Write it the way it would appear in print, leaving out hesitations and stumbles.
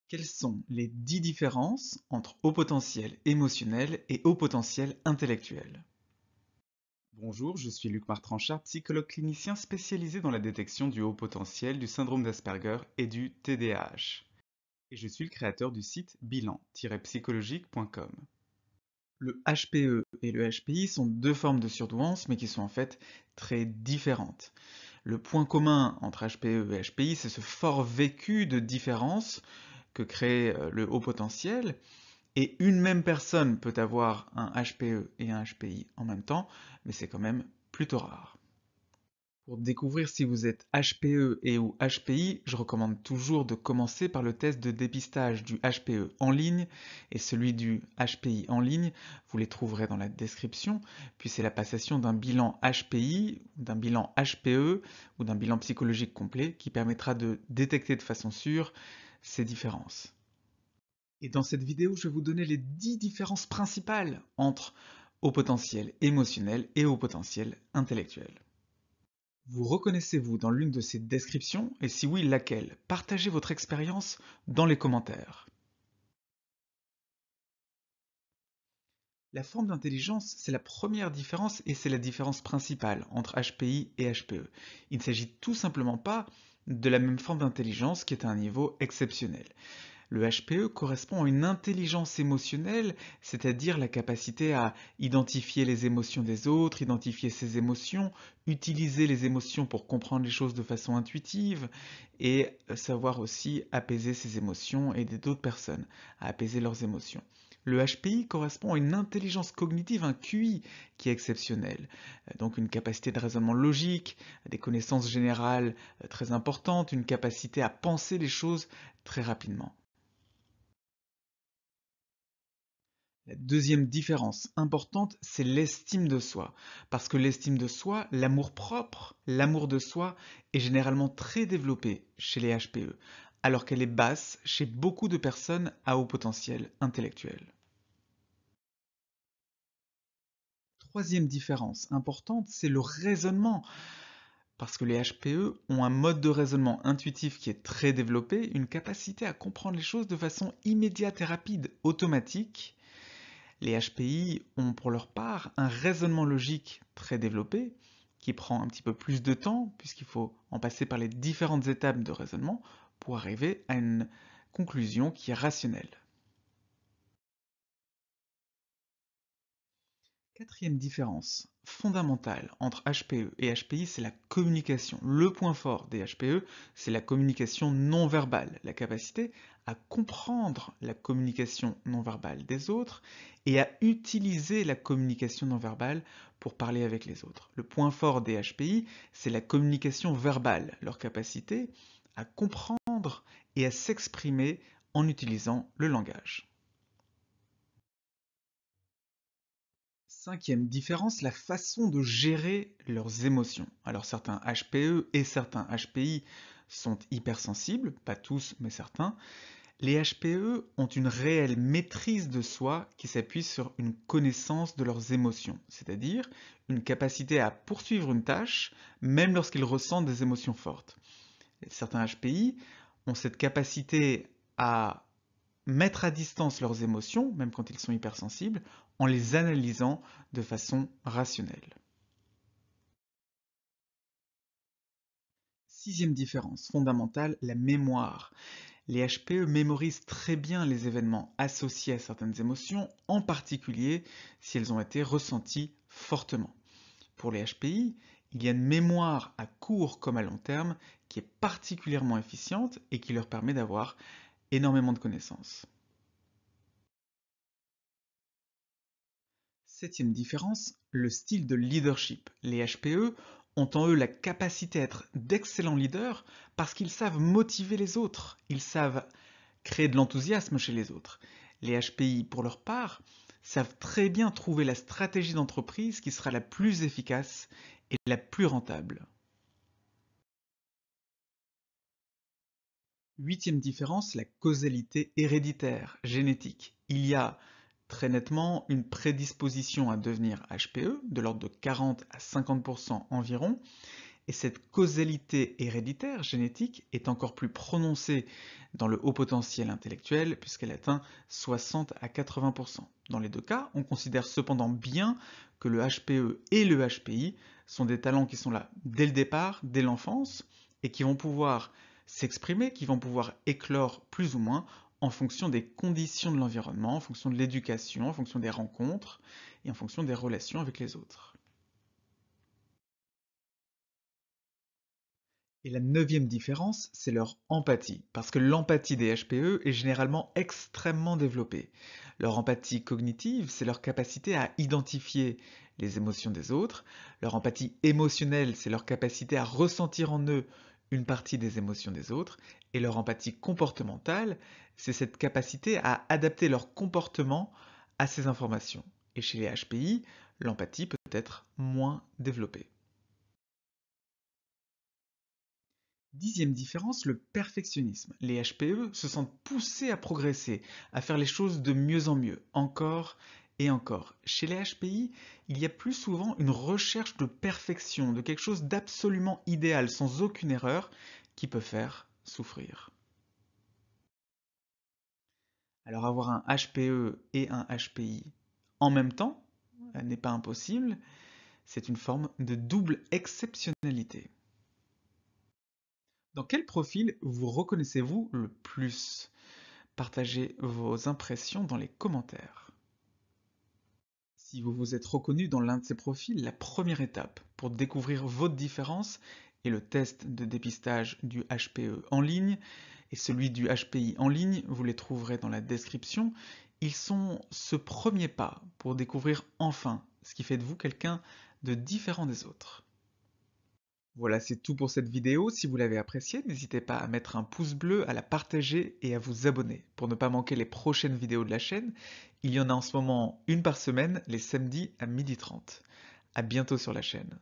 Quelles sont les 10 différences entre haut potentiel émotionnel et haut potentiel intellectuel? Bonjour, je suis Luc Martranchard, psychologue clinicien spécialisé dans la détection du haut potentiel, du syndrome d'Asperger et du TDAH. Et je suis le créateur du site bilan-psychologique.com. Le HPE et le HPI sont deux formes de surdouance, mais qui sont en fait très différentes. Le point commun entre HPE et HPI, c'est ce fort vécu de différence que crée le haut potentiel. Et une même personne peut avoir un HPE et un HPI en même temps, mais c'est quand même plutôt rare. Pour découvrir si vous êtes HPE et ou HPI, je recommande toujours de commencer par le test de dépistage du HPE en ligne et celui du HPI en ligne. Vous les trouverez dans la description. Puis c'est la passation d'un bilan HPI, d'un bilan HPE ou d'un bilan psychologique complet qui permettra de détecter de façon sûre ces différences. Et dans cette vidéo, je vais vous donner les 10 différences principales entre haut potentiel émotionnel et haut potentiel intellectuel. Vous reconnaissez-vous dans l'une de ces descriptions? Et si oui, laquelle? Partagez votre expérience dans les commentaires. La forme d'intelligence, c'est la première différence et c'est la différence principale entre HPI et HPE. Il ne s'agit tout simplement pas de la même forme d'intelligence qui est à un niveau exceptionnel. Le HPE correspond à une intelligence émotionnelle, c'est-à-dire la capacité à identifier les émotions des autres, identifier ses émotions, utiliser les émotions pour comprendre les choses de façon intuitive et savoir aussi apaiser ses émotions, aider d'autres personnes à apaiser leurs émotions. Le HPI correspond à une intelligence cognitive, un QI, qui est exceptionnel. Donc une capacité de raisonnement logique, des connaissances générales très importantes, une capacité à penser les choses très rapidement. La deuxième différence importante, c'est l'estime de soi. Parce que l'estime de soi, l'amour-propre, l'amour de soi, est généralement très développé chez les HPE, alors qu'elle est basse chez beaucoup de personnes à haut potentiel intellectuel. Troisième différence importante, c'est le raisonnement. Parce que les HPE ont un mode de raisonnement intuitif qui est très développé, une capacité à comprendre les choses de façon immédiate et rapide, automatique. Les HPI ont pour leur part un raisonnement logique très développé qui prend un petit peu plus de temps puisqu'il faut en passer par les différentes étapes de raisonnement pour arriver à une conclusion qui est rationnelle. Quatrième différence fondamentale entre HPE et HPI, c'est la communication. Le point fort des HPE, c'est la communication non verbale, la capacité à comprendre la communication non verbale des autres et à utiliser la communication non verbale pour parler avec les autres. Le point fort des HPI, c'est la communication verbale, leur capacité à comprendre et à s'exprimer en utilisant le langage. Cinquième différence, la façon de gérer leurs émotions. Alors certains HPE et certains HPI sont hypersensibles, pas tous mais certains. Les HPE ont une réelle maîtrise de soi qui s'appuie sur une connaissance de leurs émotions, c'est-à-dire une capacité à poursuivre une tâche même lorsqu'ils ressentent des émotions fortes. Certains HPI ont cette capacité à mettre à distance leurs émotions, même quand ils sont hypersensibles, en les analysant de façon rationnelle. Sixième différence fondamentale, la mémoire. Les HPE mémorisent très bien les événements associés à certaines émotions, en particulier si elles ont été ressenties fortement. Pour les HPI, il y a une mémoire à court comme à long terme qui est particulièrement efficiente et qui leur permet d'avoir énormément de connaissances. Septième différence, le style de leadership. Les HPE ont en eux la capacité à être d'excellents leaders parce qu'ils savent motiver les autres, ils savent créer de l'enthousiasme chez les autres. Les HPI, pour leur part, savent très bien trouver la stratégie d'entreprise qui sera la plus efficace et la plus rentable. Huitième différence, la causalité héréditaire, génétique. Il y a très nettement une prédisposition à devenir HPE, de l'ordre de 40 à 50% environ, Et cette causalité héréditaire génétique est encore plus prononcée dans le haut potentiel intellectuel puisqu'elle atteint 60 à 80%. Dans les deux cas, on considère cependant bien que le HPE et le HPI sont des talents qui sont là dès le départ, dès l'enfance, et qui vont pouvoir s'exprimer, qui vont pouvoir éclore plus ou moins en fonction des conditions de l'environnement, en fonction de l'éducation, en fonction des rencontres et en fonction des relations avec les autres. Et la neuvième différence, c'est leur empathie, parce que l'empathie des HPE est généralement extrêmement développée. Leur empathie cognitive, c'est leur capacité à identifier les émotions des autres. Leur empathie émotionnelle, c'est leur capacité à ressentir en eux une partie des émotions des autres. Et leur empathie comportementale, c'est cette capacité à adapter leur comportement à ces informations. Et chez les HPI, l'empathie peut être moins développée. Dixième différence, le perfectionnisme. Les HPE se sentent poussés à progresser, à faire les choses de mieux en mieux, encore et encore. Chez les HPI, il y a plus souvent une recherche de perfection, de quelque chose d'absolument idéal, sans aucune erreur, qui peut faire souffrir. Alors avoir un HPE et un HPI en même temps n'est pas impossible, c'est une forme de double exceptionnalité. Dans quel profil vous reconnaissez-vous le plus? Partagez vos impressions dans les commentaires. Si vous vous êtes reconnu dans l'un de ces profils, la première étape pour découvrir votre différence est le test de dépistage du HPE en ligne et celui du HPI en ligne, vous les trouverez dans la description. Ils sont ce premier pas pour découvrir enfin ce qui fait de vous quelqu'un de différent des autres. Voilà, c'est tout pour cette vidéo. Si vous l'avez appréciée, n'hésitez pas à mettre un pouce bleu, à la partager et à vous abonner pour ne pas manquer les prochaines vidéos de la chaîne. Il y en a en ce moment une par semaine, les samedis à 12h30. À bientôt sur la chaîne.